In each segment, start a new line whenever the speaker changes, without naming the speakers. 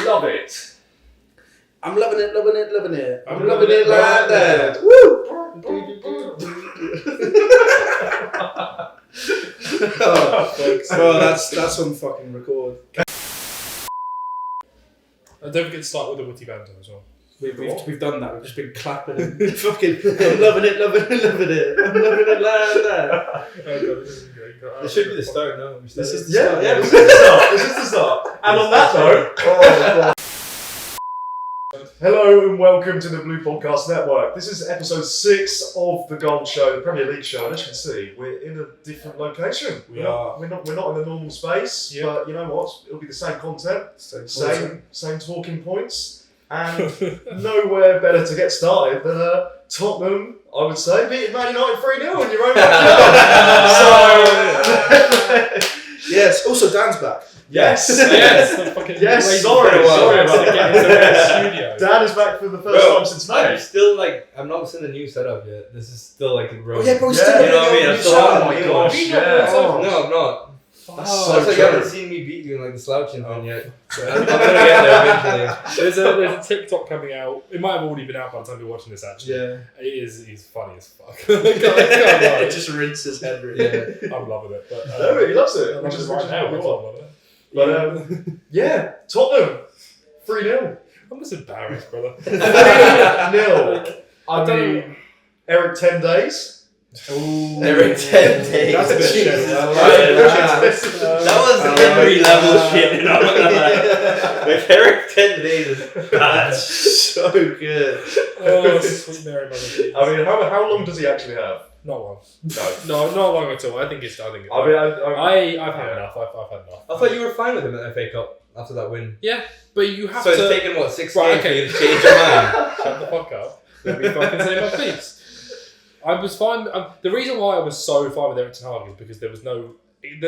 love it.
I'm loving it, loving it, loving it.
I'm loving it like that.
Woo! Oh, that's on fucking record.
And don't forget to start with the witty banter as well.
We've done that. We've just been clapping and fucking. I'm loving it, loving it, loving it. I'm loving it like that.
This should be the start, no?
This is the
Yeah,
start.
yeah, this is the start. This is the start. And on that note, hello and welcome to the Blue Podcast Network. This is episode 6 of the Gold Show, the Premier League show. And as you can see, we're in a different location.
We are.
We're not in the normal space, but you know what? It'll be the same content, same talking points, and nowhere better to get started than Tottenham, I would say, beating Man United 3-0 in your own backyard. So,
yes. Also, Dan's back.
yes.
Yes,
Sorry about
that.
that. Dan is back for the first time since
I'm
May.
still I'm not seeing the new setup yet. This is still like a road.
Oh yeah, bro.
Yeah,
Still
you know what I mean? I'm still
Oh my gosh, yeah.
No, I'm not.
That's
So
so
you haven't
true.
seen me beat you in like the slouching thing yet. I'm gonna get there eventually.
There's a TikTok coming out. It might have already been out by the time you're watching this. Actually,
Yeah.
He's funny as fuck.
It just rinses his head. Really.
Yeah.
I'm loving it. But,
No, he loves it.
which is right now.
what we
That's
want.
what I love it.
But yeah, Tottenham 3-0.
I'm just embarrassed, brother.
3-0. I mean, Eric 10 days.
Ooh.
Every 10 days.
That's a bit
cheap.
shit.
I like
that. That was Henry level shit. You know what I mean? Like Eric 10 days is bad.
So good.
Oh, sweet Mary, mother.
I mean, how long does he actually have?
Not long.
No.
No, not long at all. I think it's.
I mean,
I've had enough. I've had enough.
I thought you were fine with him at the FA Cup after that win.
Yeah, but you have
So
to.
it's taken what 6
Right,
games
okay.
for you to change your mind.
Shut the fuck up. Let me fucking say my piece. I was fine. The reason why I was so fine with Eric Ten Hag is because there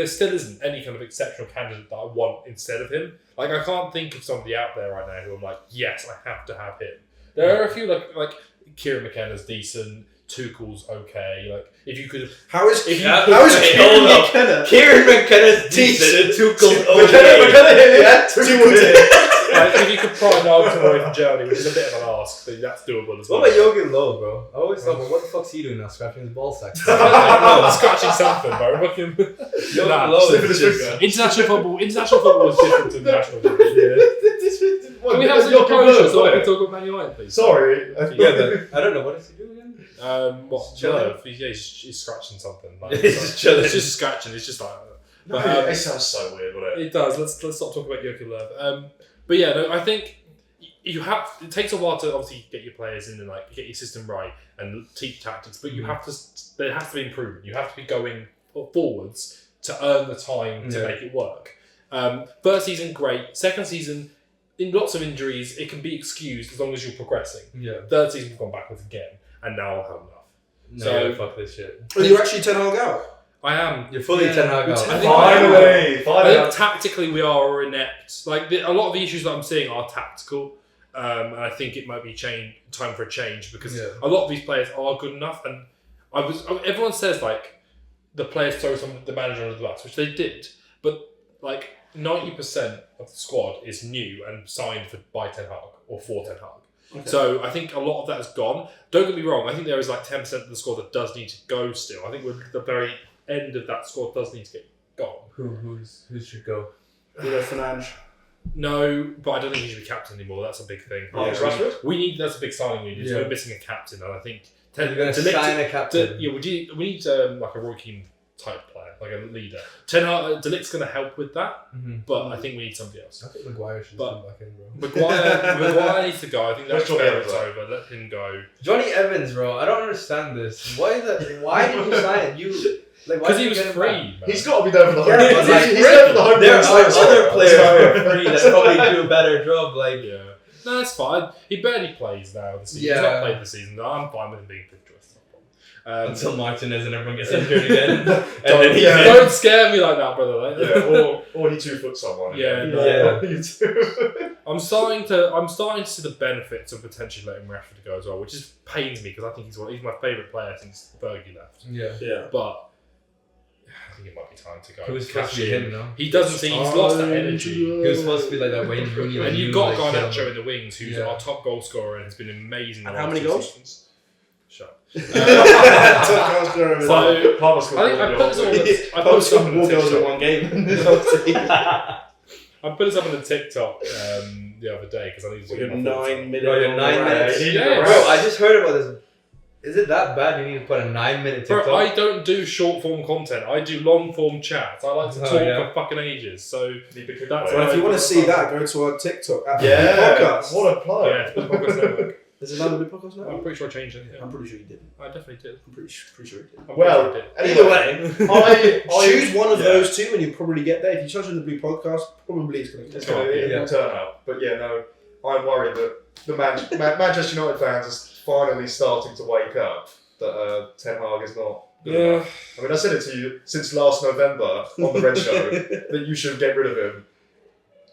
still isn't any kind of exceptional candidate that I want instead of him. Like, I can't think of somebody out there right now who I'm like, yes, I have to have him. There are a few like Kieran McKenna's decent, Tuchel's okay. Like, if you could,
How is
if you
Yeah.
could,
How is
Hey,
Kieran
hold up.
McKenna?
Kieran McKenna's decent. Tuchel's okay.
yeah,
like, if you could pry Nagelsmann away from Germany, which is a bit of an ask, then that's doable as well.
What about Jogi Löw, bro? I always thought, well, what the fuck's he doing now? Scratching his ball sack?
No, scratching something, bro. Fucking.
Jogi
Nah,
Löw
sniffing
is
his
just...
finger.
International football is different to national football. Can we have some
Jogi
composure
Löw,
so I
wasn't
can
it?
talk about Man United, please?
Sorry.
Yeah, but I don't know. What does he do again?
What?
Chilling.
No, he's scratching something. Like,
He's just chilling.
It's just scratching. It's just like.
No,
But,
it sounds so weird, wouldn't it?
it does. Let's stop talking about Joachim Löw. But yeah, no, I think you have. It takes a while to obviously get your players in and like get your system right and teach tactics. But you have to. There has to be improvement. You have to be going forwards to earn the time to make it work. First season, great. Second season, in lots of injuries, it can be excused as long as you're progressing.
Yeah.
Third season, we've gone backwards again, and now I'll have enough.
No,
So-
fuck this shit.
Are you actually Ten Hag out?
I am.
You're fully Ten Hag out.
I think
Finally.
I think tactically we are inept. Like a lot of the issues that I'm seeing are tactical, and I think it might be time for a change because a lot of these players are good enough. And everyone says like the players throw the manager under the bus, which they did, but like 90% of the squad is new and signed by Ten Hag or for Ten Hag.
Okay.
So I think a lot of that is gone. Don't get me wrong. I think there is like 10% of the squad that does need to go still. I think we're at the very end of that squad does need to get gone.
Who should go?
Bruno Fernandes.
No, but I don't think he should be captain anymore. That's a big thing.
Oh, it's Rashford?
That's a big signing we need.
Yeah.
We're missing a captain, and I think
You're going to sign a captain.
we need like a Roy Keane type player, like a leader. De Ligt's going to help with that, but I think we need somebody else.
I think Maguire should
But-
come back in, bro.
Maguire needs to go. I think that's
Where's Johnny
Eric's
Evans,
over. Let him go.
Johnny Evans, bro. I don't understand this. Why did you sign it?
Because he was free. Man.
He's got to be there for the home.
Yeah, but, like,
he's there for the home.
There are
games,
other players who
so-
are free that probably do a better job. Like,
Yeah. No, that's fine. He barely plays now this season. He's
Yeah.
not played this season. No, I'm fine with him being fifth choice. No problem.
until Martinez and everyone gets injured again, and then he's
yeah.
Don't scare me like that, brother. Like,
Yeah, or he 2-foot someone.
Yeah,
no.
I'm starting to see the benefits of potentially letting Rashford go as well, which just pains me because I think he's my favourite player since Fergie left.
Yeah.
But think it might be time to go.
He was supposed to be him, no?
He doesn't think he's lost that energy.
He was supposed to be like that Wayne Rooney.
And you've got Garnacho in the wings, who's
Yeah.
our top goal scorer and has been amazing.
And how many goals?
Seasons. Shut up.
So,
Palmer scored
I think I
one
put this
goal.
on the, I
I
put
was
this up on
some
the
more goals in
TikTok.
one game.
I put this up on the TikTok the other day because I needed to
You're
get my thoughts
9
on it.
minutes.
Oh, you're 9 minutes.
Yeah.
Bro, I just heard about this. Is it that bad? You need to put a 9-minute TikTok.
Bro, I don't do short form content. I do long form chats. I like to
Oh,
talk
yeah.
for fucking ages. So that's
Well, if you want to see that, go to our TikTok at
Yeah,
podcast.
what a plug.
yeah, it's the podcast network.
Is it another big podcast now?
I'm pretty sure I changed it. Yeah.
I'm pretty sure you didn't.
I definitely did.
I'm pretty sure you did.
I'm
Well,
pretty sure I did.
anyway, I
Choose one of
yeah.
those two and you'll probably get there. If you charge in the blue podcast, probably it's going to
It's
get
gonna,
there.
it will turn out. But yeah, no, I'm worried that the Manchester United fans are finally starting to wake up that Ten Hag is not good enough. I mean, I said it to you since last November on the Red Show that you should get rid of him.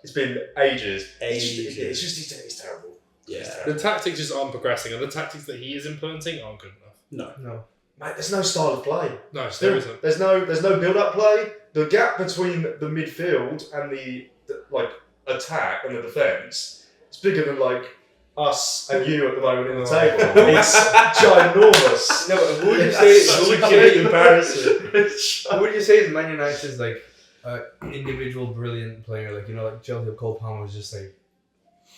It's been ages. It's just he's terrible.
Yeah.
The tactics just aren't progressing, and the tactics that he is implementing aren't good enough.
No.
Mate, there's no style of play.
No,
Still,
there isn't.
there's no build-up play. The gap between the midfield and the like attack and the defence is bigger than like us and you at the moment in the table. It's ginormous.
No, but who would you
It's
say?
such
Who would
a
you
great
say?
comparison. It's
Who would you say is Man United's like individual brilliant player? Like like Chelsea, Cole Palmer was just like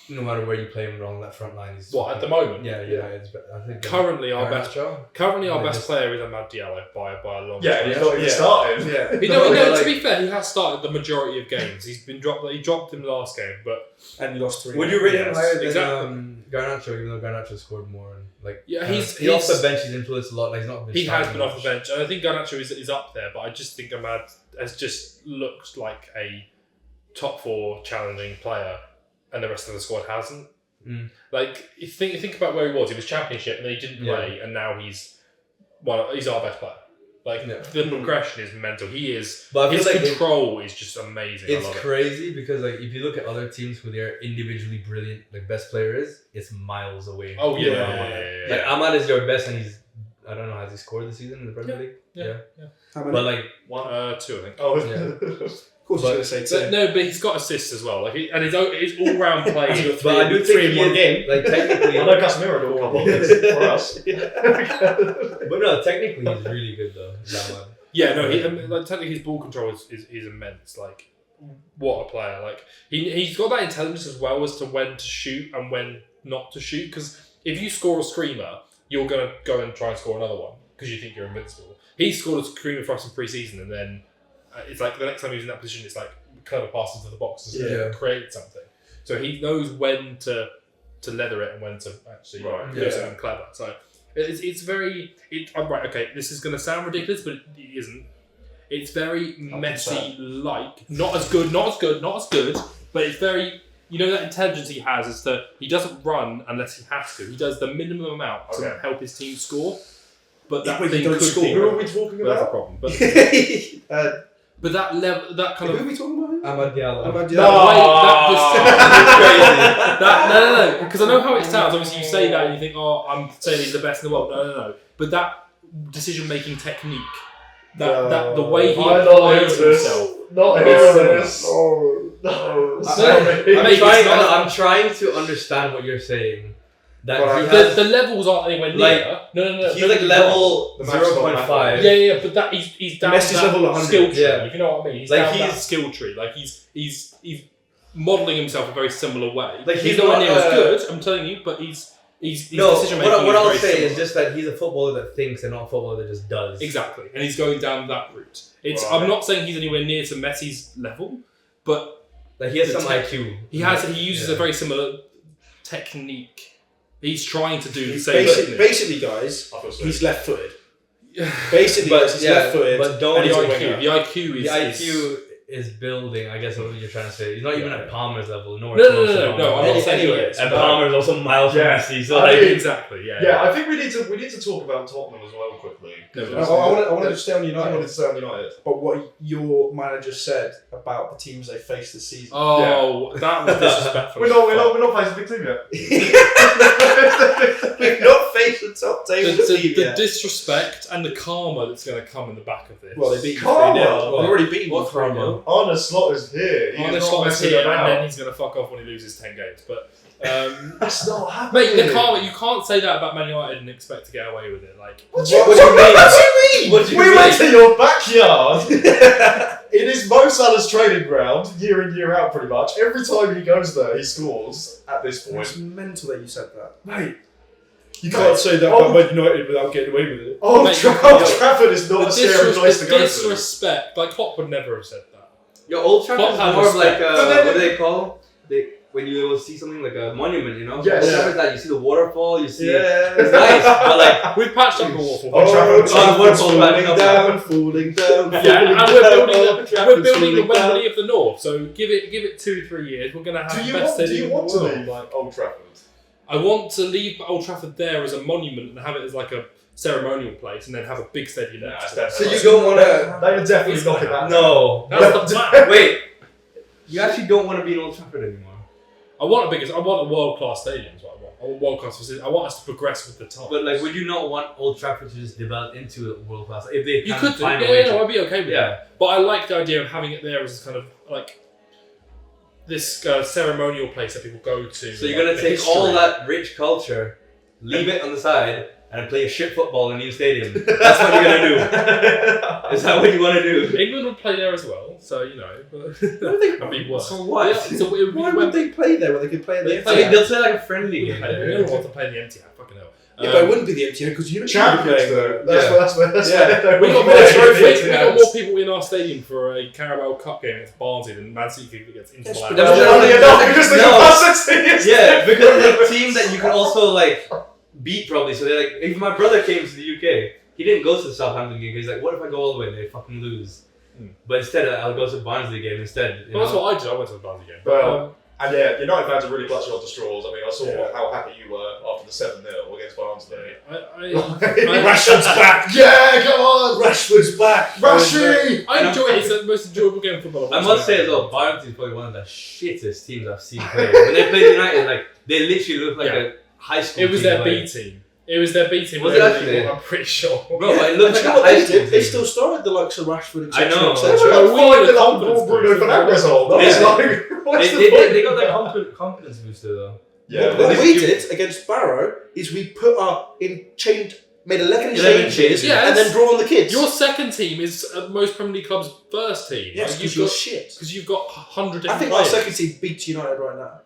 no matter where you play him along that front line, he's
What at the moment?
Yeah, United's. I think
Currently, our best
Like
best player is Amad Diallo by a long
yeah,
shot.
he's not even started.
Yeah.
He
No,
no,
like-
to be fair, he has started the majority of games. He's been dropped. He dropped him last game, but
And you lost 3.
Would you rate him
Yes,
higher than
exactly.
Garnacho, even though Garnacho scored more? And like,
yeah,
he's
he's
off the bench. He's influenced a lot. Like, he's not.
he has been
starting
off the bench, and I think Garnacho is up there. But I just think Amad has just looked like a top 4 challenging player, and the rest of the squad hasn't.
Mm.
Like you think about where he was. He was Championship, and then he didn't play, and now he's our best player. Like
Yeah.
the progression is mental. He is.
But I feel
His
like
control is just amazing. I
It's
love it.
crazy because like if you look at other teams who their individually brilliant like best player is, it's miles away.
Oh yeah,
Yeah.
Like Ahmad is your best, and he's I don't know, has he scored this season in the Premier League?
Yeah.
How many?
But like
2, I think.
Oh,
Yeah.
of course,
but-
he's going to say 2.
But he's got assists as well. Like and his all round play.
He's got
but I do think
three in
he
one
is,
game.
like technically
I know Casemiro got a couple of hits for us.
but no, technically he's really good though, Ahmad.
Yeah, no, like technically his ball control is immense. Like, what a player! Like he's got that intelligence as well as to when to shoot and when not to shoot. Because if you score a screamer, you're gonna go and try and score another one because you think you're invincible. He scored a screamer for us in pre-season, and then it's like the next time he was in that position, it's like clever pass into the boxes and
Yeah.
create something. So he knows when to leather it and when to actually do
Yeah.
something clever. So. It's very. I'm right. Okay, this is going to sound ridiculous, but it isn't. It's very Messi-like. Not as good. But it's very. You know that intelligence he has is that he doesn't run unless he has to. He does the minimum amount to help his team score. But that
But he
thing
don't
could
score.
be.
Who are we talking
But that's a
about?
problem. But
uh,
but that level, that kind
who
of.
are we talking about?
Ahmad Diallo.
Ahmad
That
Diallo.
way, no, because I know how it sounds. Obviously, you say that and you think, "Oh, I'm saying he's the best in the world." No. But that decision-making technique, that the way he
I'm not
applies
hearing this.
himself.
Not
It's
hearing
similar.
this. No.
Mate,
I'm
it's
trying.
not-
I'm trying to understand what you're saying. That
Right.
he has,
The levels aren't anywhere near.
Like,
No.
he's like level
The maximum
0.5.
Yeah, but that he's down
Messi's
that
level 100.
skill tree.
Yeah.
If you know what I mean, he's
Like,
down that
he's-
skill tree. Like he's modelling himself a very similar way.
Like,
he's
he's
nowhere
not,
near as good. I'm telling you, but his
No,
decision making.
what I'll
very
say
similar.
is just that he's a footballer that thinks and not a footballer that just does.
Exactly, and he's going down that route.
Right.
I'm not saying he's anywhere near to Messi's level, but
Like he has
The
some
tech-
IQ.
he uses
Yeah.
a very similar technique. He's trying to do the same
Basically,
thing.
basically, guys,
I feel so.
he's left-footed. Basically,
But
guys, he's
yeah,
left-footed.
but don't-
and
The
he's a
IQ,
winger.
the IQ is
The IQ is building, I guess that's what you're trying to say. He's not even at Palmer's level, nowhere
No,
close to
I'm not saying
Anyway,
it.
And Palmer's also miles from
Yeah.
Messi, so
I
like...
mean-
Exactly. Yeah.
Yeah, I think we need to talk about Tottenham as well quickly.
No,
I want to stay on
I
United.
wanted to say on United.
But what your manager said about the teams they faced this season.
Oh, that was disrespectful.
We're not facing a big team yet.
We've not faced the top table team
The
yet.
disrespect and the karma that's going to come in the back of this.
Well, they beat you
Karma.
3-0. Well, they already beat you
What
3-0.
Arne Slot is here. He's
Arne
not
Slot is
messing
here, and
about.
then he's going to fuck off when he loses 10 games. But
That's not happening.
mate, the karma, you can't say that about Man United and expect to get away with it. Like,
What do you
What do you mean?
mean?
What do you
we
mean?
went to your backyard. It is Mo Salah's training ground, year in, year out, pretty much. Every time he goes there, he scores at this
It's
point.
mental that you said that.
Mate,
You can't say that
Oh.
about Man United without getting away with it.
Old
Mate,
Trafford is not a scary place to
the
go to.
disrespect, like Klopp would never have said that.
Your Old Trafford is
Klopp had
more of like
respect.
But then-
what do they call? When you will see something like a monument, you know?
Yes.
Old Trafford is that you see the waterfall, you see
Yeah.
it's nice, but like
We've patched up a waterfall.
Old Trafford.
Oh, waterfall batting up.
falling down.
Yeah, and we're building the Wembley of the North. So give it 2-3 years. We're going to have
Do
the
you
best
want
stadium
to
in the world.
leave Old Trafford?
I want to leave Old Trafford there as a monument and have it as like a ceremonial place, and then have a big stadium next to it.
So
you don't wanna-
They would definitely knock it back.
No.
That's the plan.
wait, you actually don't want to be in Old Trafford anymore.
I want a world-class stadium. Is what I want. I want world-class facilities. I want us to progress with the times.
But like, would you not want Old Trafford to just develop into a world class? If they
You
can
could do,
find a way to.
I'd be okay with
Yeah.
that. But I like the idea of having it there as kind of like this ceremonial place that people go to.
So you're gonna
the
take
history.
all that rich culture, leave it on the side, and play a shit football in a new stadium. That's what you're gonna do. Is that what you want to do?
England would play there as well, so you know. But that'd be worse.
So what?
Yeah, so it would be
Why would they play there when they could play at the
They
I
play-
mean,
Etihad?
they'll play like a friendly game.
No one wants to play in the empty hat. Fucking hell.
Yeah, but it wouldn't be the MTN because you
Champions though. That's where
Yeah.
We got,
more
we got more people in our stadium for a Carabao Cup game against Barnsley than Man City against Inter
Yes,
Milan.
but
That's
No,
only
no,
enough
no,
because the
no.
capacity is
Yeah, because it's a team that you can also like beat probably. So they're like, if my brother came to the UK, he didn't go to the Southampton game. He's like, what if I go all the way and they fucking lose? But instead, I'll go to the Barnsley game instead.
Well, that's what I did. I went to the Barnsley game.
Well, And yeah, United fans are really clutching onto straws. I mean, I saw
Yeah.
how happy you were after the 7-0 against Barnsley.
Rashford's back.
Yeah, come on!
Rashford's back.
Rashi!
I enjoy it. It's the most enjoyable game of football.
I must say as well, Barnsley is probably one of the shittest teams I've seen play. When they played United, like they literally look like
Yeah.
a high school.
It was
team,
their
like,
B team. It was their B team.
Was it actually?
I'm pretty sure.
Bro, but it looked
And
like
you
a
know what
high
they
school
did? They
team.
still started the likes of Rashford,
I know.
etc.
They
etc.
were
we
like
need a
fighting
confidence
like Bruno
boost.
Fernandes old. I was
Yeah.
like, what's the
They
point?
got that confidence booster though.
Yeah,
What
This
we
is-
did against Barrow is we put our made 11
11
changes
changes.
Yeah,
and then brought on the kids.
Your second team is most Premier League clubs' first team.
Yes,
Like,
because you're shit.
because you've got 100
I
different
think our
players.
second team beats United right now.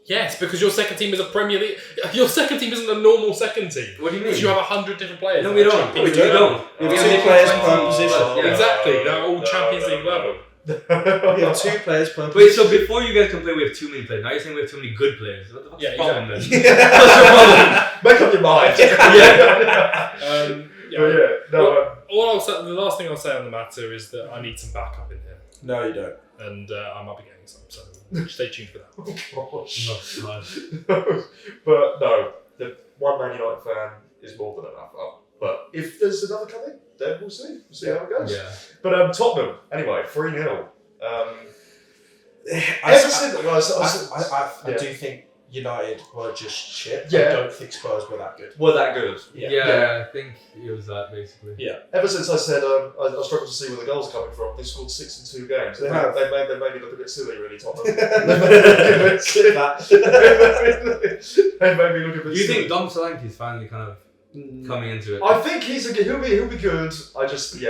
Yes, because your second team is a Premier League. Your second team isn't a normal second team.
What do you mean?
Because you have 100 different players.
No, we
that are
don't.
Champions
We
League
don't.
level.
We have
Oh,
two
yeah.
players per
20,
position.
yeah.
Exactly, they're all Champions League level.
We have two players per
Wait,
position.
so before you guys complain we have too many players, now you're saying we have too many good players. What the fuck's
Yeah,
the problem
exactly.
then? What's your problem?
Make up your mind.
Yeah.
But yeah, no,
All I'll say, the last thing I'll say on the matter is that I need some backup in here,
No, you don't.
and I might be getting some. So stay tuned for that.
gosh.
Oh, God.
But no, the one Man United fan is more than enough. But if there's another coming, then we'll see. We'll see how it goes.
Yeah.
But Tottenham, anyway, 3-0.
I
Ever since
I
yeah.
do think United were just shit.
Yeah.
I don't think Spurs were that good.
were that good.
Yeah, I think it was that basically.
Ever since I said I struggled to see where the goals are coming from, they scored 6 in 2 games.
They have.
They made me look a bit silly, really, Tottenham.
Skip that.
They made me look a bit
Do you
silly.
think Dom Solanke's finally kind of coming into it?
I think he'll be good. I just
I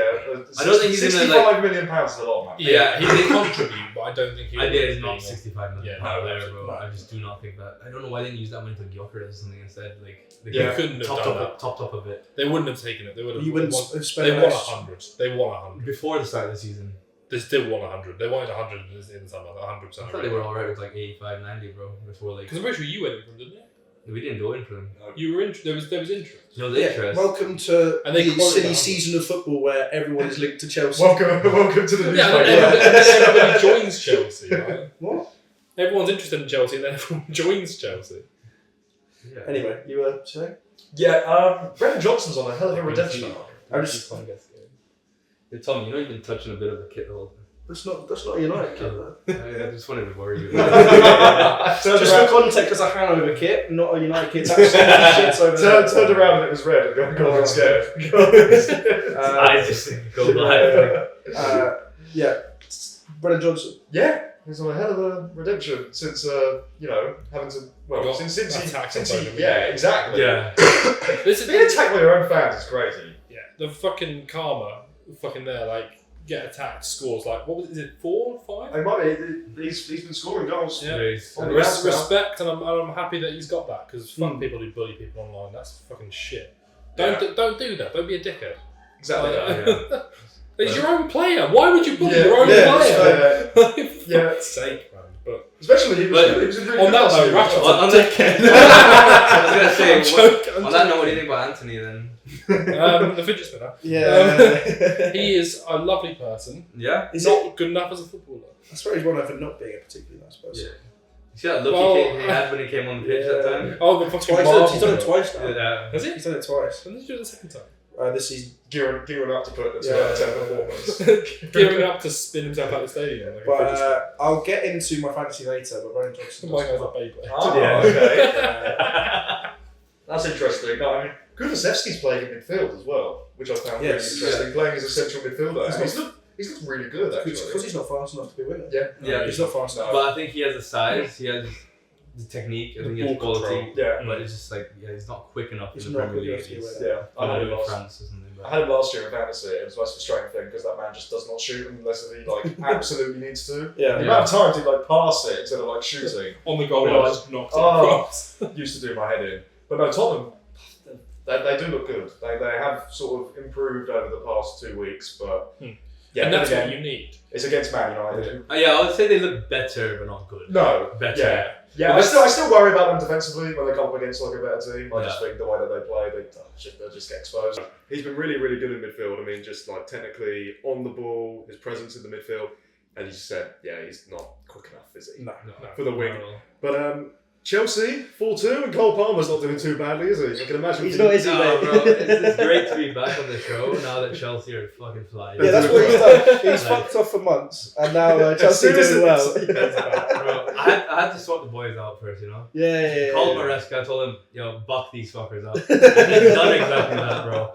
don't think he's gonna,
£65 million is a lot, man.
Yeah, he did contribute, but I don't think he.
I did
will
not
be
65 million
Yeah,
pound
no,
there, bro.
no.
I just do not think that. I don't know why they didn't use that money for Gyökeres or something instead. Like, they
Yeah, couldn't have done that.
topped up a bit
They wouldn't have taken it. They would have.
You wouldn't
won,
have spent
they won
less.
100. They won 100.
before the start of the season.
They still won 100. They wanted 100 in the summer. 100%.
I thought they were alright with like 85, 90, bro. Before like.
Because I'm pretty sure you went in from, didn't you?
We didn't go in for them.
You were there was interest.
No, the interest.
Welcome to
And they
the
quoted
silly
that.
season of football where everyone is linked to Chelsea.
Welcome to the
Yeah,
newspaper.
and then everybody joins Chelsea. Right?
What?
Everyone's interested in Chelsea, and then everyone joins Chelsea.
Yeah.
Anyway, you were saying?
Yeah, Brendan Johnson's on a hell of a redemption arc.
I just-
Hey, Tom, you know you've been touching a bit of a kit the whole time.
That's not a United kit, though.
I just wanted to worry you.
Just for context, it's a Hanover kit, not a United kit. That's shit's over there.
Turned around and it was red and got scared.
I just go live.
Yeah, Brendan Johnson.
Yeah, he's on a hell of a redemption since having to since he exactly.
Yeah.
This is
Being attacked by your own fans is crazy.
Yeah, the fucking karma, fucking there, like get attacked, scores like what was it? Is it 4 or 5?
He might be. He's been scoring goals.
Yeah.
On the outside.
Respect, and I'm happy that he's got that because fuck people who bully people online. That's fucking shit. Don't do that. Don't be a dickhead.
Exactly.
Like, it's your own player. Why would you bully your own
player?
player?
Yeah.
Fuck's sake, man. But
Especially he was really
on
good
that
last
note,
year.
Rashford's
On
a
that-
dickhead.
I was gonna say,
I'm joking.
on that note, what do you think about Anthony then?
The fidget spinner.
Yeah.
He is a lovely person.
Yeah.
Is
Not good enough as a footballer.
I swear he's one over not being a particularly nice person.
Yeah. You see that look
Well,
he had when he came on the pitch that time?
Oh, the fucking
Twice. He's done it twice now.
Yeah.
Has he?
He's done it twice.
When did you do it the second time?
This season.
gearing up to put it to
Yeah.
10 performance.
Gearing up to spin himself out of the stadium. Like a fidget spinner.
But I'll get into my fantasy later, but Brendan Johnson
My
does
guy's
come
a
up.
Beyblade.
Oh,
Yeah.
okay. That's interesting. No, I mean, Kulusevski's playing in midfield as well, which I found really
Yes.
interesting. Playing as a central midfielder.
He's
He's looked really good, actually.
Because he's not fast enough to be a winner.
Yeah.
Yeah.
He's not fast enough.
But I think he has the size, he has the technique, I think he has
ball
quality.
control.
Yeah.
But it's just like, he's not quick enough
He's
in the
not
Premier
quick enough
League.
to be a
He's
winner.
I had him
in
last.
France or something.
I had him last year in fantasy. It was the most frustrating thing because that man just does not shoot unless he absolutely needs to.
Yeah.
The amount of times he'd pass it instead of shooting
On the goal
Yeah.
line, just knocked it
Oh.
across.
used to do my head in. But no, Tottenham, they do look good. They have sort of improved over the past 2 weeks, but yeah,
And that's
again,
what you need.
it's against Man United.
Yeah, I would say they look better, but not good.
No,
Better.
Yeah, yeah.
But
I still worry about them defensively when they come up against a better team. I just
Yeah.
think the way that they play, they'll just get exposed. He's been really, really good in midfield. I mean, just technically on the ball, his presence in the midfield, and you said, yeah, he's not quick enough, is he?
No.
For the wing.
Not at all.
But Chelsea 4-2, and Cole Palmer's not doing too badly, is he? I can imagine.
He's not, is he,
No,
mate?
bro, it's great to be back on the show now that Chelsea are fucking flying.
Yeah, that's what he's done. He's fucked off for months, and now Chelsea
As soon
doing
as
well.
Bro, I had to swap the boys out first, you know?
Yeah.
Called Maresca, I told him, buck these fuckers up. And he's done exactly that, bro.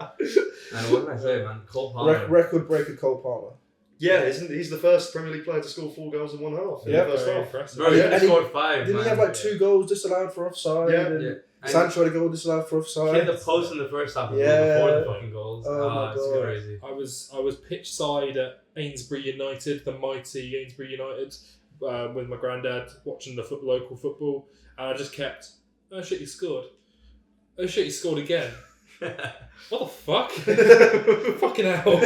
And what can I say, man? Cole Palmer.
Record breaker Cole Palmer.
Yeah, he's the first Premier League player to score 4 goals in one half.
Yeah,
in the first
Very
half.
impressive.
Bro, he
And
could have
he-
scored 5,
Didn't
man.
he have 2 goals disallowed for offside?
Yeah.
And
Yeah. And
Sancho had a goal disallowed for
he
offside.
hit the post in the first half
Yeah.
before the fucking goals.
Oh my
it's
God.
crazy.
I was pitch side at Ainsbury United, the mighty Ainsbury United, with my granddad watching the local football, and I just kept, oh shit, he scored. Oh shit, he scored again. What the fuck? Fucking hell.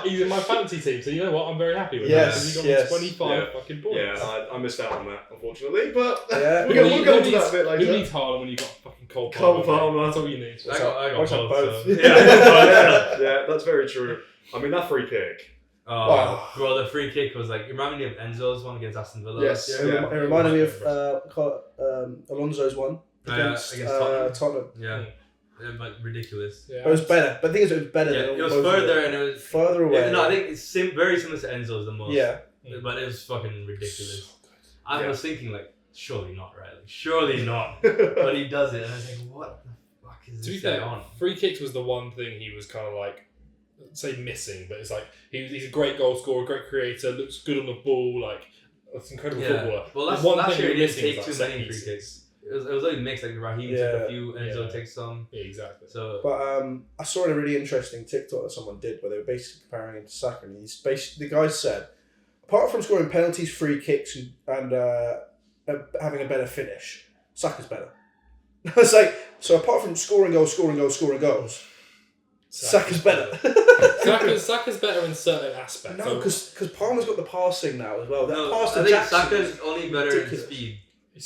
He's in my fantasy team, so you know what? I'm very happy with
Yes,
that. Because he
yes.
got me 25
Yeah.
fucking points.
Yeah, I missed out on that, unfortunately, but
Yeah.
we'll go into that a bit
Who
later.
needs Haaland when you got fucking Cole
Cole
Palmer?
Palmer.
That's all you need.
I got
Watch out,
both.
both.
So.
Yeah, that's very true. I mean, that free kick.
Oh,
Wow.
bro, the free kick was like, you remember me of Enzo's one against Aston Villa
Yes.
last year?
Yeah.
It reminded me of Alonso's one
Yeah,
against,
against Tottenham.
Tottenham.
Yeah. But ridiculous.
Yeah.
It was better, but the thing is, it was better
Yeah,
than
it was
both of
further
them.
and it was.
Further away.
Yeah, no, I think it's very similar to Enzo's the most.
Yeah.
But it was fucking ridiculous. I
Yeah.
was thinking, surely not, right? Surely not. But he does it, and I was like, what the fuck is
To be
this guy
fair,
on?
free kicks was the one thing he was kind of say missing, but it's he's a great goal scorer, great creator, looks good on the ball, that's an incredible footballer.
Well,
The
last,
one
last
thing
year he
we're
didn't
missing
take
is,
too
set
many free
pieces.
kicks. It was like mixed, like Raheem
Yeah.
took a few, Enzo
Yeah.
takes some.
Yeah, exactly.
So
But I saw a really interesting TikTok that someone did where they were basically comparing him to Saka, and the guy said, apart from scoring penalties, free kicks, and having a better finish, Saka's better. It's so apart from scoring goals, Saka's better.
Saka's better in certain aspects.
No, because Palmer's got the passing now as well. That
no,
pass
I
to
think
Jackson.
Saka's only better in
ridiculous.
speed.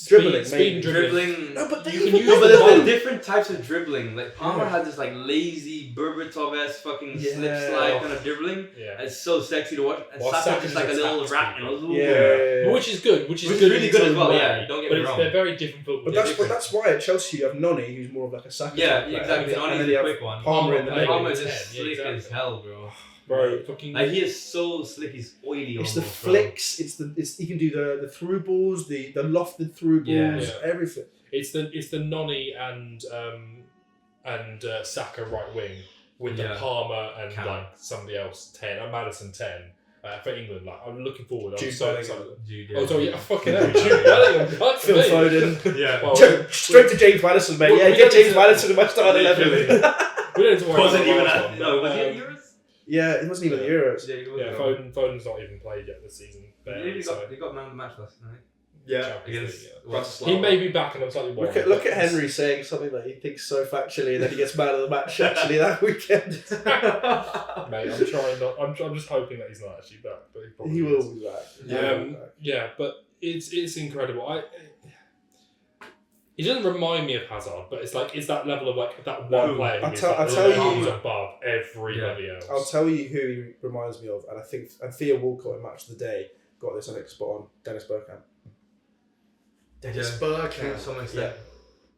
Dribbling,
speed
maybe.
and dribbling.
Dribbling.
No, but they
You can
even
use
No, but
the
there's
ball.
different types of dribbling. Like Palmer
Yeah.
had this like lazy Berbatov-esque fucking slip
Yeah.
slide kind of dribbling.
Yeah.
It's so sexy to watch. And
Well,
Saka's
Saka
just like a
just
little
attacks
rat.
people.
Yeah.
Which is good. Which is
Which is
good.
really
in
good
its
as well,
own
yeah,
way,
don't get
but
me
it's-
wrong.
They're very different football.
But that's why at Chelsea you have Noni, who's more of like a Saka.
Yeah,
type player.
exactly.
And
Noni's
then
the
you have
quick one.
Palmer in the
Palmer
middle.
Palmer is
Yeah,
just slick
exactly.
as hell, bro.
Bro, fucking.
Like he is so slick. He's oily.
It's the
almost, bro.
flicks. It's he can do the through balls, the lofted through balls,
Yeah.
Yeah.
everything.
It's the Noni and Saka right wing with the
Yeah.
Palmer and
Cam.
like somebody else 10 and Madison 10 for England. Like I'm looking forward. I'm
Jude
so
Bellingham.
excited.
Dude,
Oh, sorry, yeah,
yeah.
fucking hell, Jude Bellingham. God,
Phil
me.
Foden.
Yeah.
Well,
Straight to James Madison, mate.
Well,
Yeah,
we
get
don't
James
need to-
Madison in my starting 11.
we don't need to worry
Was
about
it
the
even
last
at?
one,
No, was
but,
he at Euros?
Yeah, it wasn't even the Euros.
Yeah, he was.
Yeah, Foden's not even played yet this season.
Yeah,
Barely, so.
he got man of the match last night.
Yeah.
Champions
Against
League,
Bratislava.
yeah. He may be back, and I'm slightly worried.
Look
but
at Henry saying something that he thinks so factually, and then he gets man of the match actually that weekend.
Mate, I'm trying not. I'm just hoping that he's not actually back, but he probably
He
is.
will be back. He will be back.
Yeah, but it's incredible. He doesn't remind me of Hazard, but it's that level of like that one
Who?
player
I'll
who's
tell-
like
I'll tell
arms
you-
above everybody else.
I'll tell you who he reminds me of, and I think Theo Walcott in Match of the Day got this, I think, spot on. Dennis Bergkamp.
Dennis
To
Bergkamp.
some extent.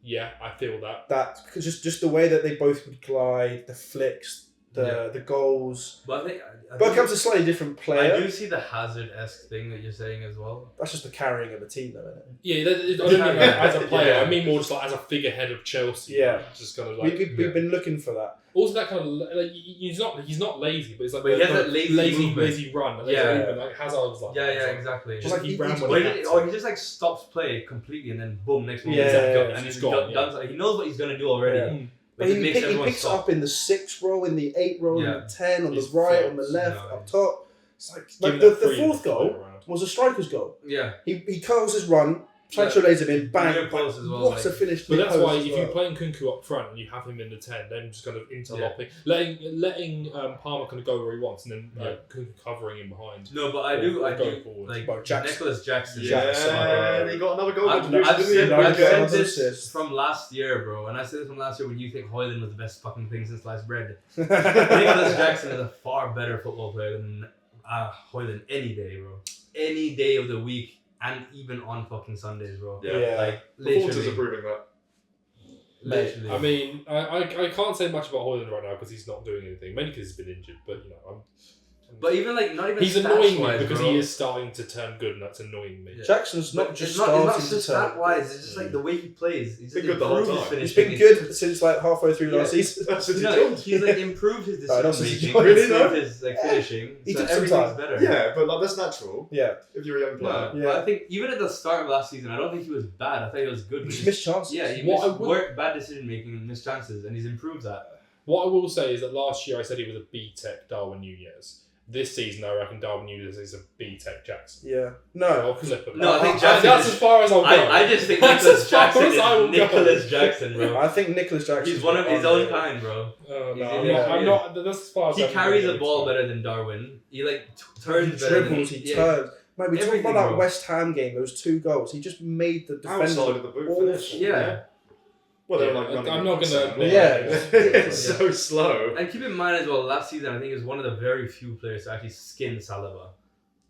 Yeah, I feel that.
That just the way that they both would glide, the flicks, the goals.
But I think
Bergkamp's a slightly different
I
player.
do see the Hazard-esque thing that you're saying as well.
That's just the carrying of a team, though, isn't it?
Yeah, I don't mean like as a player.
Yeah.
I mean more just like as a figurehead of Chelsea.
Yeah.
like, just kind of like.
We've been looking for that.
Also, that kind of like he's not lazy, but it's like
But he has that lazy movement.
lazy run. Like,
Yeah.
movement, like Hazard was like.
Yeah,
that.
yeah,
It's like-
exactly.
Just like he ran
Or
when
he,
he had to.
or he just like stops play completely and then boom, next moment
Yeah,
he's up,
and
and
he's
he's
gone,
done something. He knows what he's gonna do already.
Yeah.
Mm.
But
It
he,
makes
he
everyone
picks
stop.
up in the 6 row, in the 8 row, in
Yeah.
the 10, on
He's
the right, on the
fast.
left,
No.
up top. It's like
Giving
the
that freedom
fourth
to
goal
play around.
was a striker's goal.
Yeah.
He curls his run, Sancho lays him in, bang.
Near post as well,
What
like-
a finish.
But
near
that's
post
why
as
if
well.
you're playing Kunku up front and you have him in the 10, then just kind of interlocking, letting Palmer kind of go where he wants, and then Kunku covering him behind.
No, but I
Or
do
going forward.
like
Well, Jackson.
Nicholas Jackson.
Yeah, he got another goal
I've
contribution, didn't he?
said,
No,
I've
he got
said
another
this
assist.
from last year, bro, and I said this from last year when you think Hoyland was the best fucking thing since sliced bread. Nicholas Jackson is a far better football player than Hoyland any day, bro. Any day of the week, and even on fucking Sundays, bro.
Yeah.
Yeah.
Like
Performances are
literally,
proving that.
literally.
I mean, I can't say much about Hoyland right now because he's not doing anything. Mainly because he's been injured, but you know,
but even like not even
he's annoying me
stats-wise,
because
bro.
he is starting to turn good, and that's annoying me.
Yeah.
Jackson's
But
not just
it's not
starting
just
to
stat
turn.
wise. It's just like the way he plays. He's
Been
just
good the whole
improved his
time.
He's
finishing.
been good since like halfway through
Yeah.
last season.
That's since he
No,
joined.
he's like improved his
Oh, not
decision
since he
making.
joined.
Really,
Improved
though?
his like finishing.
He
so
took some
everything's
time.
better.
Yeah, but like that's natural
Yeah.
if you're a young player.
No,
Yeah.
but I think even at the start of last season, I don't think he was bad. I thought he was good.
He
but
just missed chances.
Yeah, he
What I
missed
will-
work, bad decision making, and missed chances, and he's improved that.
What I will say is that last year I said he was a B-Tech Darwin Nunez. This season I reckon Darwin Nunez is a B-Tech Jackson.
Yeah. No.
I'll flip it.
No, I think Jackson
That's
is-
as far as I'll go.
I just think
That's
Nicholas
as far
Jackson
as I will
is
go.
Nicholas Jackson, bro.
I think Nicholas Jackson.
He's one of his own kind, bro.
No,
He's
I'm
in
not.
there.
I'm not. That's as far as
He
I'm
carries
going
the ball
to.
better than Darwin. He like
He
turns better than
dribbles, he turns. Mate, we talked
Everything,
about that
bro.
West Ham game, those 2 goals. He just made the defender
Outside of the boot
awful.
finish.
Yeah.
Well, they're
Yeah,
like running.
I'm not gonna
insane.
admit
Yeah.
It's so slow.
And keep in mind as well, last season I think he was one of the very few players to actually skin Saliba.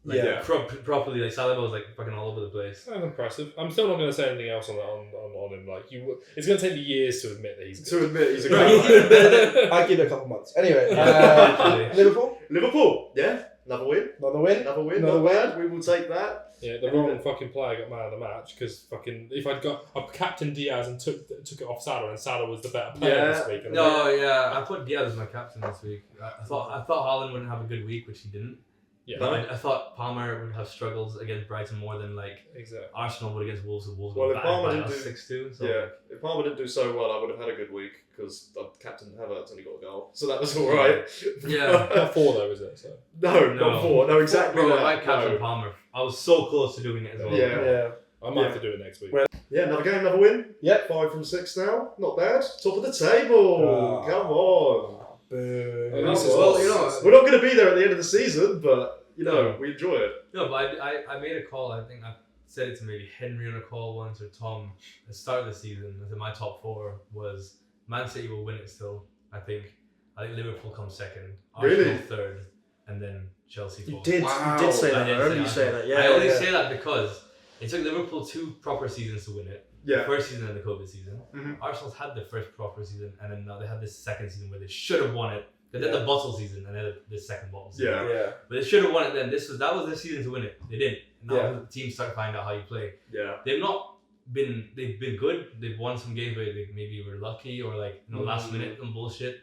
Like,
Yeah.
properly, like Saliba was like fucking all over the place.
That's impressive. I'm still not going to say anything else on that on him. Like it's going to take me years to admit that he's good.
To admit he's a
Right.
great player.
I give it a couple months. Anyway,
Yeah.
Liverpool,
Liverpool, yeah, another win.
another win.
Another win,
Another
not
win.
bad. We will take that.
Yeah, the wrong fucking player got man of the match because fucking if I'd got I captain Diaz and took it off Salah and Salah was the better player
Yeah.
this week. And
No, yeah, I put Diaz as my captain this week. I thought Haaland wouldn't have a good week, which he didn't.
yeah,
But I thought Palmer would have struggles against Brighton more than like
exactly.
Arsenal would against Wolves. And Wolves
Well,
got
if
battered
Palmer
by
didn't
us
do-
6-2. So
Yeah, if Palmer didn't do so well, I would have had a good week because Captain Havertz only got a goal, so that was all right.
Yeah.
Not 4 though, is it? So.
no, not 4. No, exactly
Bro,
that.
I captain
No.
Palmer. I was so close to doing it as well.
Yeah.
Yeah.
I might
Yeah.
have to do it next week.
Well-
Yeah, another game, another win.
Yep.
5 from 6 now. Not bad. Top of the table.
Oh.
Come on.
Boo.
At least
Well, you know,
We're not going to be there at the end of the season, but you know we enjoy it.
No, but I made a call. I think said it to maybe Henry on a call once or Tom at the start of the season. I said my top 4 was Man City will win it still. I think Liverpool comes second, Arsenal
Really?
third, and then Chelsea
You
fourth.
did.
Wow.
You did say
I
that. I
didn't
remember you
say
saying
Arsenal.
that. Yeah.
I only
yeah.
say that because it took Liverpool 2 proper seasons to win it.
Yeah.
The first season and the COVID season.
Mhm.
Arsenal's had their first proper season, and then now they had this second season where they should have won it. They had
Yeah.
the bottle season, and then the second bottle season.
Yeah.
Yeah.
But they should have won it then. That was the season to win it. They didn't. Now
Yeah.
the teams start to find out how you play.
Yeah.
They've been good. They've won some games where they maybe were lucky or last minute and bullshit.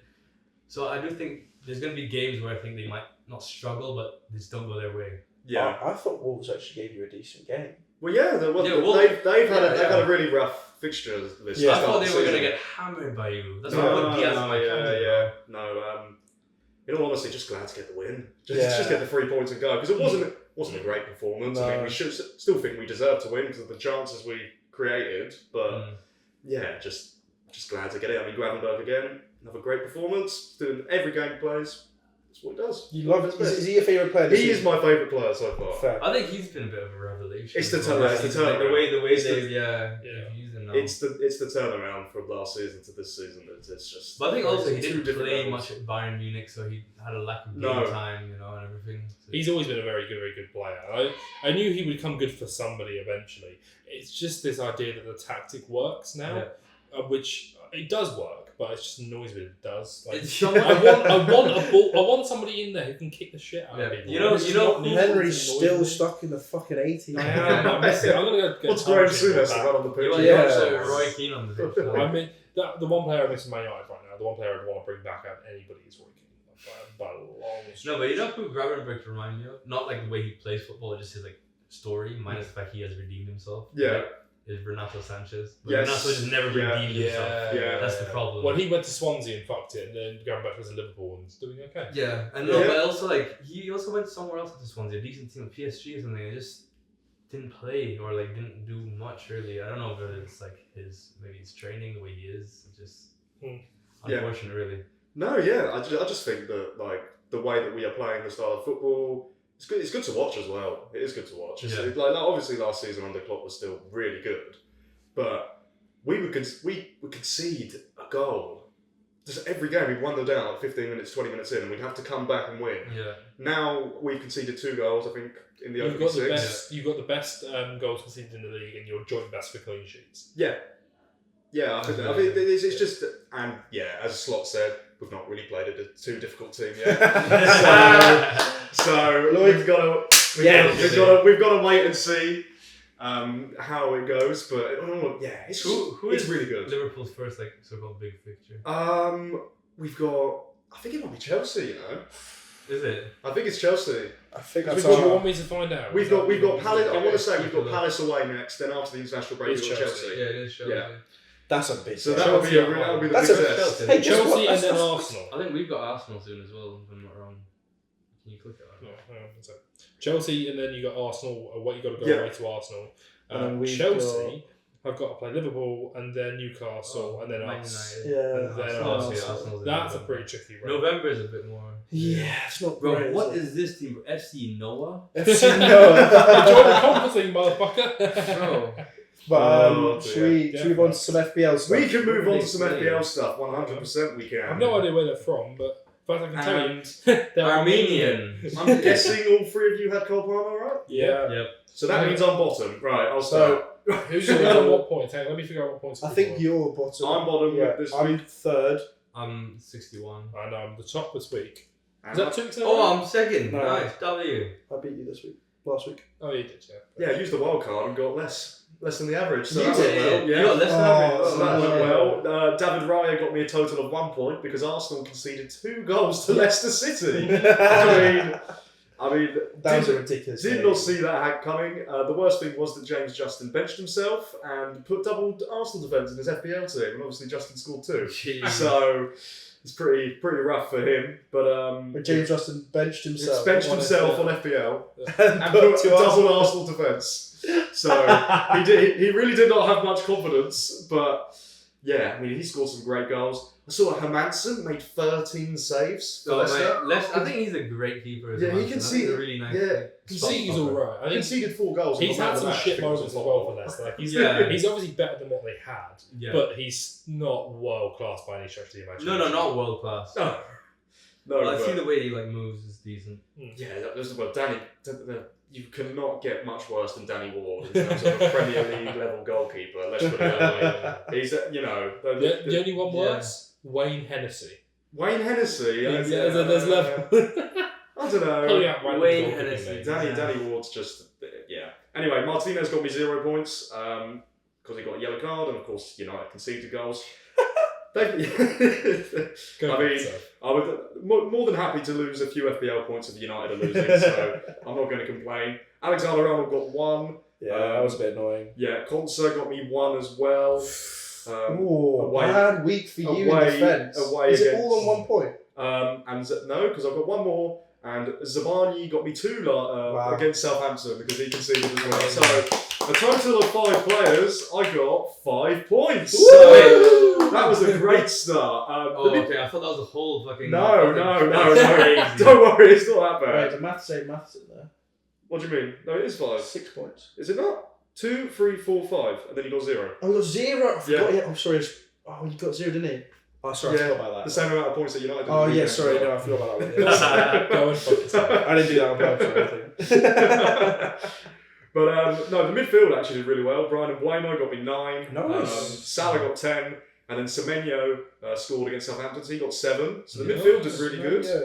So I do think there's gonna be games where I think they might not struggle, but they just don't go their way.
Yeah.
I thought Wolves actually gave you a decent game.
Well, yeah. They've had a really rough fixture list.
Yeah.
I
to
thought
start
they
the
were gonna
season.
get hammered by you. That's
No,
why I put Diaz in my captain.
yeah. No, in all honesty, just glad to get the win. Just
Yeah.
get the 3 points and go, because it wasn't a great performance. I mean,
No.
we should still think we deserve to win because of the chances we created. But
Mm.
yeah, just glad to get it. I mean, Gravenberg again, another great performance. Doing every game he plays. That's what he does.
You love it.
That's
Is he your favourite player?
He is my favourite player so far.
Fair.
I think he's been a bit of a revelation.
It's the
as well.
turnaround, it's the
Like,
turnaround.
the way
It's the-
they've used him now.
It's the turnaround from last season to this season. It's just.
But I think also he
two
didn't
different
play
levels.
much at Bayern Munich, so he had a lack of game
No.
time, and everything. So
He's always been a very good player. I knew he would come good for somebody eventually. It's just this idea that the tactic works now, which it does work, but it just annoys me that it does. Like,
It's
I want somebody in there who can kick the shit out of
Yeah.
people.
You know-
It's
you know-
not needed,
Henry's
it's
still
annoying.
stuck in the fucking 80s.
I am. I'm missing. I'm gonna go get
What's Graham
Sargent
Souness
back.
run on the pitch?
You want
Yeah.
also Roy Keane on the pitch now.
I mean, the one player I miss in Man United right now, the one player I'd want to bring back out of anybody is Roy Keane. By a long
No, but you know who Gravenberg remind me of? Not like the way he plays football, just his story, minus the fact he has redeemed himself.
Yeah.
Right? Is Renato Sanchez. But
Yes.
Renato just never
Yeah.
redeemed himself.
Yeah.
That's the problem.
Well, he went to Swansea and fucked it, and then going back to Liverpool and doing okay.
Yeah, and
Yeah.
but also he also went somewhere else after Swansea, a decent team, PSG or something. It just didn't play or didn't do much really. I don't know if it's maybe his training, the way he is. It's just
Yeah.
unfortunate, really.
No, yeah, I just think that the way that we are playing the style of football, it's good. It's good to watch as well. It is good to watch. It's,
Yeah.
obviously last season under Klopp was still really good, but we would concede a goal. Just every game we'd 1-0 down 15 minutes, 20 minutes in, and we'd have to come back and win.
Yeah.
Now we've conceded 2 goals, I think, in the
You've
opening
got the
6.
best. You've got the best goals conceded in the league, and you're joint best for clean sheets.
Yeah. Yeah, I think it's just, and yeah, as Slot said, we've not really played a too difficult team yet. So we've got to wait and see how it goes. But it's
Who
it's
is
really good.
Liverpool's first so-called big fixture?
We've got. I think it might be Chelsea. You know,
Is it?
I think it's Chelsea.
I think
We've
that's
Do you
got-
want me to find out?
We've got Palace. I want to say we've got
People-
Palace away next. Then after the international break,
It's
we've got
Chelsea.
Chelsea.
Yeah, it is Chelsea.
Yeah.
That's a big.
So
game.
that would be the
That's a-
big test.
Chelsea.
Hey, just
Chelsea
what-
and
that's-
then
that's-
Arsenal.
I think we've got Arsenal soon as well, if I'm not wrong. Can you click it?
No, hang on one sec. Chelsea, and then you got Arsenal. What you got to go
Yeah.
away to Arsenal.
And then we've
Chelsea have got to play Liverpool, and then Newcastle, and then
Man
us.
United.
Yeah.
And then
Arsenal,
Arsenal.
yeah, Arsenal's in
That's a
November.
pretty tricky round.
November is a bit more.
Yeah, it's not
Bro,
great.
what is this team? FC Noah?
FC Noah.
Join the conference league, motherfucker.
Bro.
But
Oh,
should we
dear.
move on to some FPL stuff?
We can move on to some
Yeah.
FPL stuff. 100% we can.
I have no idea where they're from, but in fact I can tell you.
And
They're
Armenian.
I'm guessing all 3 of you had Cole Palmer, right?
Yeah.
Yep.
So that means I'm bottom. Right, I'll
So
start.
Who's on what points? Hang on, let me figure out what points.
I
people
think
are.
you're bottom.
I'm bottom
Yeah,
this
I'm
week.
third.
I'm 61.
I know I'm the top this week.
And
Is that 2 weeks in a row?
Oh, I'm second.
No.
Nice. W.
I beat you this week. Last week.
Oh, you did, yeah.
yeah, used the wild card and got less than the average. So
You
that
did.
went well.
You
Yeah.
got less than
Oh,
average.
So that went well. David Raya got me a total of 1 point because Arsenal conceded 2 goals to Leicester City. I mean,
That was a
did,
ridiculous.
did
game.
not see that coming. The worst thing was that James Justin benched himself and put double Arsenal defence in his FPL team, and obviously Justin scored 2.
Jeez.
So it's pretty rough for him. But
But James Justin benched himself.
he's benched
on
himself
FPL.
on FPL
and
and
put
put
two
double Arsenal defence. So he really did not have much confidence, but Yeah, I mean, he scored some great goals. I saw Hermansen made 13 saves for Leicester.
I think he's a great keeper.
Yeah, he conceded.
A really nice.
Yeah,
He's alright. I
He
think
conceded 4 goals.
he's
and got
had some
man of the
shit
match. I think it was
moments as
a
well
lot.
for Leicester. Like
Yeah.
he's obviously better than what they had,
Yeah.
but he's not world class by any stretch of the imagination.
No, not world class.
No, no.
Well, I
but-
see the way he like moves is decent.
Yeah, Danny. You cannot get much worse than Danny Ward in terms of a Premier League level goalkeeper. Let's put it that way. He's,
The only one worse, Wayne Hennessy.
Wayne Hennessy.
There's level.
I don't know.
Pulling out random
Wayne
goalkeeping
Hennessy.
names.
Danny Ward's just Anyway, Martinez got me 0 points because he got a yellow card, and of course United conceded goals.
Go
I
for
mean,
it, sir.
I would more than happy to lose a few FPL points if United are losing, so I'm not going to complain. Alexander-Arnold got 1.
Yeah, that was a bit annoying.
Yeah, Konsa got me 1 as well.
Ooh,
away-
bad week for you in
away-
defence.
away
Is it
against-
all on 1 point?
No, because I've got 1 more. And Zabani got me 2
Wow.
against Southampton because he conceded as well. So a total of 5 players, I got 5 points. So that was a great start.
Okay. I thought that was a whole fucking.
No.
Crazy.
Don't worry, it's not that
Right,
bad.
the maths say maths in there.
What do you mean? No, it is 5.
6 points.
Is it not? 2, 3, 4, 5, and then you got 0.
Oh, you got 0. I forgot.
Yeah.
Yeah. I'm sorry. Oh, you got 0, didn't you? Oh, sorry. I
Yeah,
forgot about
The
that.
same amount of points that United did.
Oh,
in the
yeah.
weekend.
Sorry. No, I forgot about that one. Yeah.
Go and fuck yourself.
I didn't do that on purpose or anything.
But no, the midfield actually did really well. Brian Mbeumo got me 9.
Nice.
Salah got 10. And then Semenyo scored against Southampton, so he got 7. So the midfield did really good.
Yeah.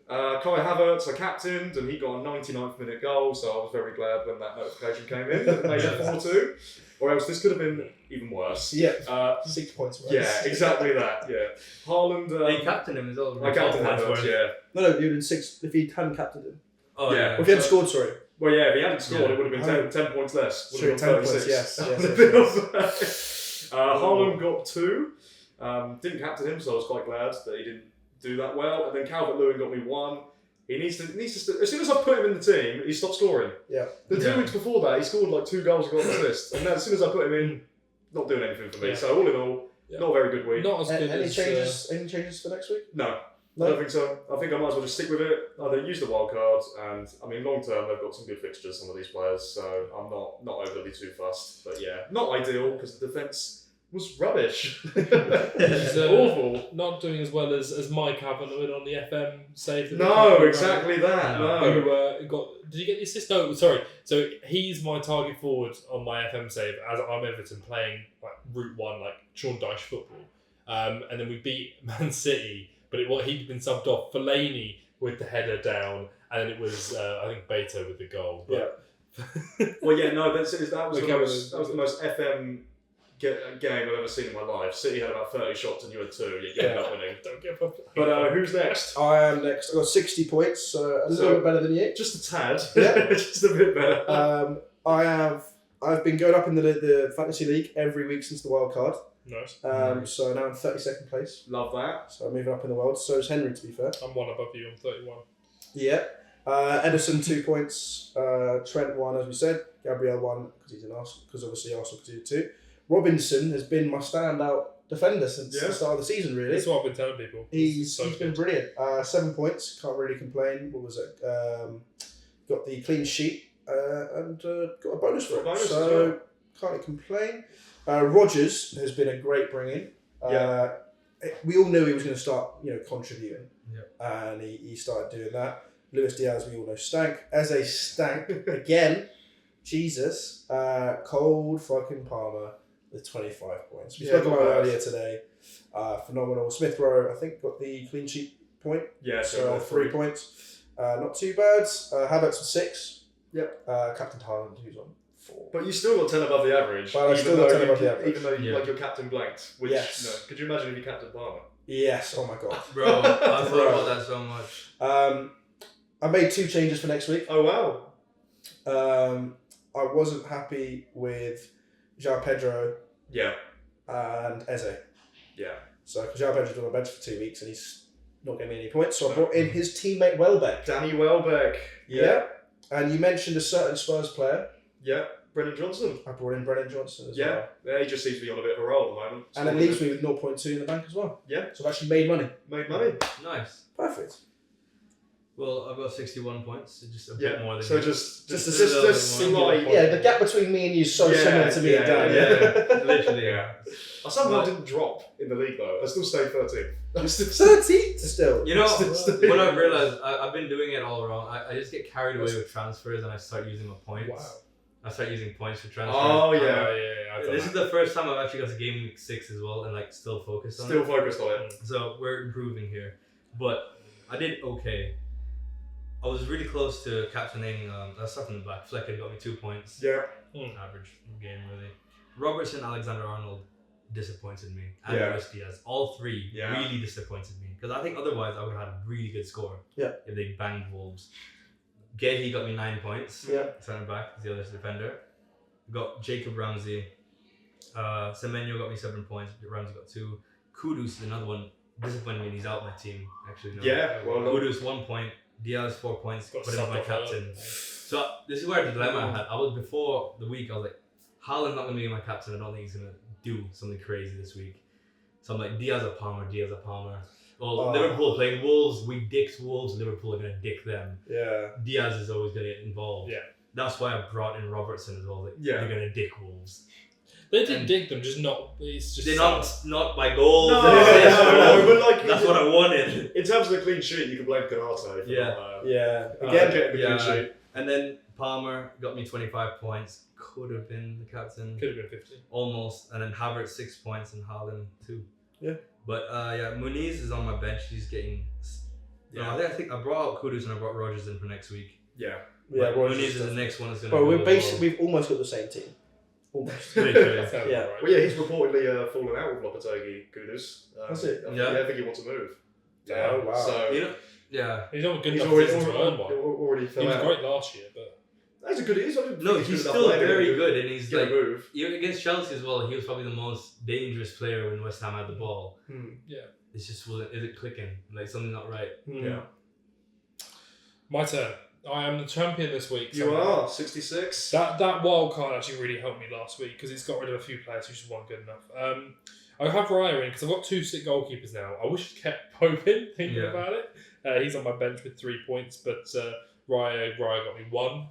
Kai Havertz, I captained, and he got a 99th minute goal, so I was very glad when that notification came in that it made it 4-2. Or else this could have been even worse.
Yeah. 6 points. Right?
Yeah, exactly that. Yeah. Haaland.
They captained him as well.
I captained Havertz, yeah.
No, you'd have been 6 if he hadn't captained him.
Oh
Yeah.
yeah.
Or if he hadn't scored, sorry.
Well, yeah, if he hadn't scored,
Yeah.
it would have been 10 points less. Would
Sorry,
have
10
been
points,
36.
yes.
Haaland got 2. Didn't captain him, so I was quite glad that he didn't do that well. And then Calvert-Lewin got me 1. He needs to. As soon as I put him in the team, he stopped scoring.
Yeah.
The 2 weeks before that, he scored like 2 goals and got an assist. And then as soon as I put him in, not doing anything for me.
Yeah.
So all in all,
Yeah.
not a very good week.
Not as good
Any
as
changes? Any changes for next week?
No. I
No.
don't think so. I think I might as well just stick with it. They use the wild card, and I mean, long term they've got some good fixtures. Some of these players, so I'm not overly too fussed. But yeah, not ideal because the defence was rubbish.
He's,
Awful.
not doing as well as Mike Calvert-Lewin on the FM save. that
No,
we
exactly that. No.
Who got? Did you get the assist? No, sorry. So he's my target forward on my FM save as I'm Everton playing like Route 1, like Sean Dyche football. And then we beat Man City, but he'd been subbed off. Fellaini with the header down, and then it was I think Beto with the goal. But,
Well, yeah, no, that was
Okay,
that was the most FM game I've ever seen in my life. City had about 30 shots and you had 2. You ended up winning.
Don't give up.
But who's next?
I am next. I got 60 points, so a little bit better than you.
Just a tad.
Yeah.
Just a bit better.
I've been going up in the fantasy league every week since the wild card.
Nice.
So now I'm 32nd place.
Love that.
So I'm moving up in the world. So is Henry, to be fair.
I'm 1 above you. I'm 31.
Yeah. Edison 2 points. Trent 1, as we said. Gabriel 1 because he's in Arsenal. Because obviously Arsenal conceded 2. Robinson has been my standout defender since the start of the season. Really,
That's what I've been telling people.
he's
So
been
good.
brilliant. 7 points. Can't really complain. What was it? Got the clean sheet and got a bonus for it.
Bonus as
So
well.
can't complain. Rogers has been a great bring-in. We all knew he was going to start, contributing, and he started doing that. Luis Diaz, we all know, stank. Eze stank again. Jesus, cold fucking Palmer with 25 points. We
Yeah,
spoke
not
about it
bad.
earlier today. Phenomenal. Smith Rowe, I think, got the clean sheet point.
Yeah,
So 3 points. Not too bad. Havertz with 6.
Yep.
Captain Haaland, who's on 4.
But you still got 10 above the average.
Well, I
even
still got
though
10 above the average.
Even though you,
Yeah.
like your captain blanked. Which,
Yes.
could you imagine if you captained Palmer?
Yes. Oh my god.
Bro, I thought about that so much.
I made 2 changes for next week.
Oh, wow.
I wasn't happy with João Pedro
Yeah.
and Eze.
Yeah.
So João Pedro's been on the bench for 2 weeks and he's not getting me any points. So I brought in his teammate Welbeck.
Danny Welbeck.
Yeah. And you mentioned a certain Spurs player.
Yeah. Brennan Johnson.
I brought in Brennan Johnson as
Yeah,
well.
yeah, he just seems to be on a bit of a roll at the moment.
And it leaves me with 0.2 in the bank as well.
Yeah.
So I've actually made money.
Made money.
Nice.
Perfect.
Well, I've got 61 points, so just a
Yeah.
bit more than
So
you.
just
a little bit more.
slight.
Yeah, the gap between me and you is so similar to me and Dan.
Yeah, literally.
Yeah. I somehow didn't drop in the league though. I still stayed 13th. I'm still
13th still.
You know,
Still-
what I've realized, I've been doing it all wrong. I just get carried away with transfers and I start using my points.
Wow.
I start using points for transfers.
Oh yeah.
I've done
This
that.
is the first time I've actually got to game week 6 as well and like still focused on
Still
it.
focused on it.
So we're improving here. But I did okay. I was really close to captaining, let's start from the back. Flecken got me 2 points.
Yeah.
Average game, really. Robertson, Alexander-Arnold disappointed me. And
Yeah.
Luis Diaz. All three
Yeah.
really disappointed me. Because I think otherwise I would have had a really good score.
Yeah.
If they banged Wolves. Gehi got me 9 points.
Yeah.
Centre back, is the other defender. Got Jacob Ramsey. Semenyo got me 7 points. Ramsey got 2. Kudus is another one. Disappointed me and he's out my team. Actually, no.
Yeah. Well,
Kudus 1 point. Diaz 4 points.
Got
Put him as my
subbed off
captain. So this is where the dilemma I had. I was before the week. I was like, Haaland's not going to be my captain. I don't think he's going to do something crazy this week. So I'm like, Diaz or Palmer. Well,
Oh.
Liverpool playing Wolves. We dicked Wolves. Liverpool are going to dick them.
Yeah.
Diaz is always going to get involved.
Yeah.
That's why I brought in Robertson as well. Like,
Yeah.
they're going to dick Wolves.
They didn't dig them, just not. It's just
They're
sad.
not by goals.
No,
and assists,
no, but like
that's what I wanted.
in terms of the clean sheet, you can blame Canate for
Yeah.
not,
Yeah.
again
Again,
getting the
yeah.
clean sheet.
And then Palmer got me 25 points. Could have been the captain.
Could have been 50.
Almost. And then Havertz 6 points and Haaland 2.
Yeah.
But yeah, Muniz is on my bench. He's getting.
Yeah.
I think I brought out Kudus and I brought Rogers in for next week.
Yeah.
yeah,
But
Rogers
Muniz is the
definitely-
next one that's going to
But
go.
we're
as
basically
well.
we've almost got the same team. Almost.
Literally.
That sounds
Yeah.
about right.
Well, yeah, he's reportedly fallen out with Lopetegui, Kudus.
That's it.
Yeah.
I think he wants to move.
Oh, wow.
So
You know, yeah.
He's not good
he's
enough
already,
to earn one.
already fell
He was
out.
great last year, but
He's a good. He's
No, he's still very good, and he's
Get a
like
move.
even against Chelsea as well. He was probably the most dangerous player when West Ham had the ball.
yeah.
It's just wasn't. Is it clicking? Like something's not right.
Yeah.
My turn. I am the champion this week.
You are 66.
That wild card actually really helped me last week because it's got rid of a few players who just weren't good enough. I have Raya in because I've got 2 sick goalkeepers now. I wish I'd kept Pope in, thinking
Yeah.
about it. He's on my bench with 3 points, but Raya got me 1.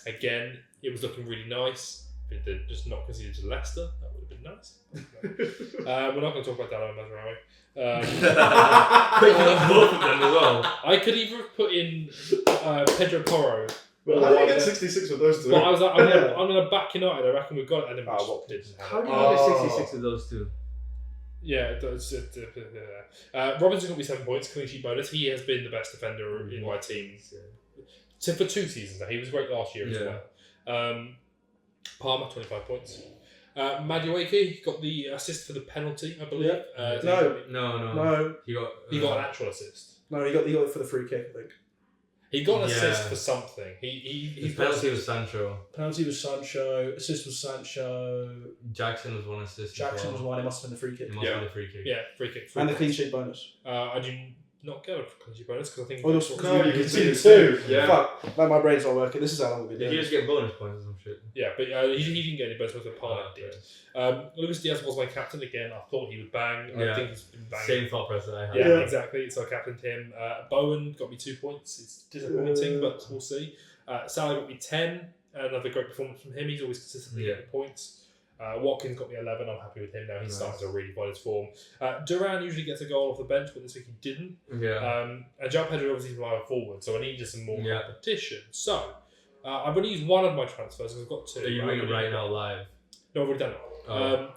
Again, it was looking really nice. But they'd just not conceded to Leicester. That would have been nice. We're not going to talk about Dallo and Mazraoui.
But you got both of them as well.
I could either have put in Pedro Porro.
Well, how did you get 66 with those two?
But I was like, I'm gonna back United. I reckon we've got it. And then we just
what?
didn't have
How
it.
do you get 66 of those two?
Yeah, Robinson got me 7 points, clean sheet bonus. He has been the best defender in my team for 2 seasons now. He was great last year as
Yeah.
well. Palmer, 25 points. Madueke got the assist for the penalty, I believe.
Yeah.
No.
No,
He got.
He got an actual assist.
no, he got it for the free kick. I think
He got an assist
Yeah.
for something. His
His penalty was Sancho.
penalty was Sancho, assist was Sancho,
Jackson was one assist.
Jackson
as
was
well.
one. It must have been the free
It
kick,
must be the free kick.
Yeah, free kick.
and the clean
points.
sheet bonus.
I do not get a clean sheet bonus because I think.
Oh, that's
No, you can see
conceded
two.
two.
Yeah.
Fuck, man, my brain's not working. This is how long we've been
Did
doing.
you just get bonus points or some shit?
Yeah, but he didn't get any bonus points, but Palmer did. Luis Diaz was my captain again. I thought he would bang. I
Yeah.
think he's been banging.
Same thought process I had.
Yeah,
Yeah.
exactly. So I captained him. Bowen got me 2 points. It's disappointing, but we'll see. Salah got me 10. Another great performance from him. He's always consistently getting points. Watkins got me 11. I'm happy with him now. He's
Nice.
starting to really find his form. Duran usually gets a goal off the bench, but this week he didn't.
Yeah.
And João Pedro obviously is my forward, so I needed some more
Yeah.
competition. So I've only used one of my transfers because I've got 2.
Are you doing it right now live?
No, I've already done it.
Oh.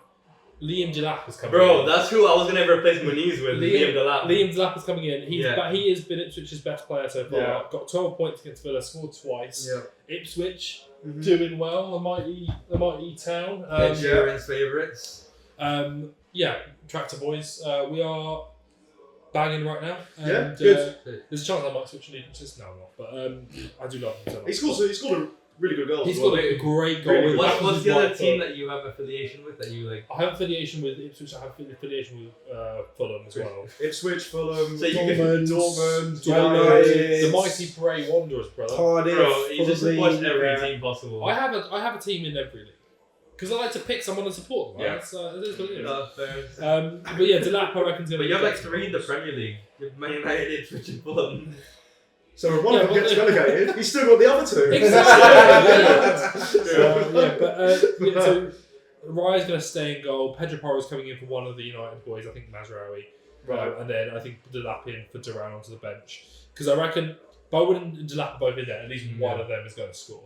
Liam Delap is coming
Bro,
in.
that's who I was gonna replace Muniz with. Liam Delap.
Liam Delap is coming in.
Yeah.
He has been Ipswich's best player so far.
Yeah.
Got 12 points against Villa, scored twice.
Yeah.
Ipswich
Mhm.
doing well. A mighty town.
Ed Sheeran's favourites.
Yeah, Tractor Boys. We are banging right now. And,
Yeah, good.
there's a chance I might switch to Leeds. No, I'm not. But I do love him so much.
He scored really good goals.
He's
as well.
got a great goal.
Really
with
good.
that
What's
was
the
his
other
right
team
foot.
that you have affiliation with that you like?
I have affiliation with Ipswich. I have affiliation with Fulham as well.
Ipswich, Fulham,
So you
Dortmund,
United,
The mighty Bray Wanderers, brother.
Cardiff,
Bro, you just
probably,
watch every
yeah.
team possible.
I have a team in every league because I like to pick someone and support them. Right?
Yeah.
That's, it is what it is.
Fair.
But yeah, Delap I reckon's going
But
to.
you have like 3 in the Premier League. You have Man United, Ipswich, and Fulham.
So if one
Yeah,
of them
but
gets
the-
relegated, he's still got the other two.
Exactly. So Raya's going to stay in goal. Pedro Porro's coming in for one of the United boys. I think Mazraoui.
Right.
And then I think Delap in for Duran onto the bench because I reckon Bowen and Delap are both in there. At least one of them is going to score.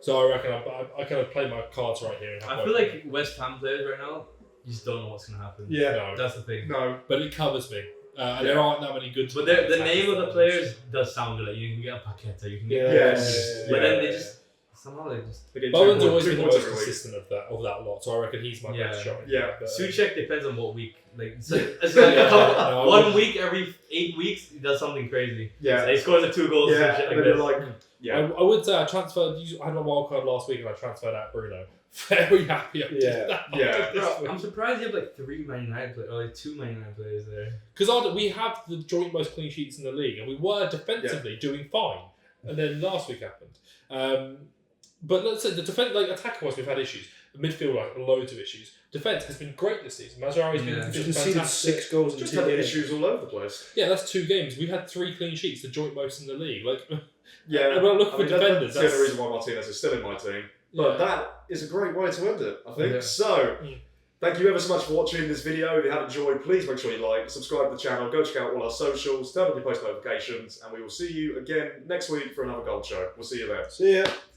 So I reckon I kind of play my cards right here. And have
I feel
both.
like West Ham players right now, you just don't know what's going to happen.
Yeah.
No,
That's the thing.
No.
but it covers me. And there aren't that many good.
But the
attackers
name of the
there.
players does sound good. Like you can get a Paqueta, you can get.
Yes.
But then
Yeah.
they just somehow they just.
They get
Bowen's
2
always
points
been the most
every week.
consistent of that lot, so I reckon he's my
Yeah.
best shot.
Yeah.
But,
Suchek depends on what week. Like it's like a couple,
No,
one week every 8 weeks he does something crazy.
Yeah.
So he scores 2 goals.
Yeah.
and shit
And
like
then
this.
you're like, yeah.
I would say I had my wild card last week and I transferred out Bruno. Very happy.
Yeah.
Yeah.
Bro, I'm surprised you have like 3 Man United players, or like 2 Man United players there.
Because we have the joint most clean sheets in the league, and we were defensively doing fine, and then last week happened. But let's say the defense, like attack-wise, we've had issues. The midfield, like loads of issues. Defense has been great this season. Mazraoui's been
Yeah.
He's
just
conceded
fantastic.
6 goals in
Just
2
had
games.
issues all over the place.
Yeah, that's 2 games. We had 3 clean sheets, the joint most in the league. Like,
Yeah.
when I look for defenders,
That's the only reason why Martinez is still in my team. But that is a great way to end it, I think.
Yeah.
So,
Mm.
thank you ever so much for watching this video. If you have enjoyed, please make sure you like, subscribe to the channel, go check out all our socials, turn on your post notifications, and we will see you again next week for another Gold Show. We'll see you there.
See ya.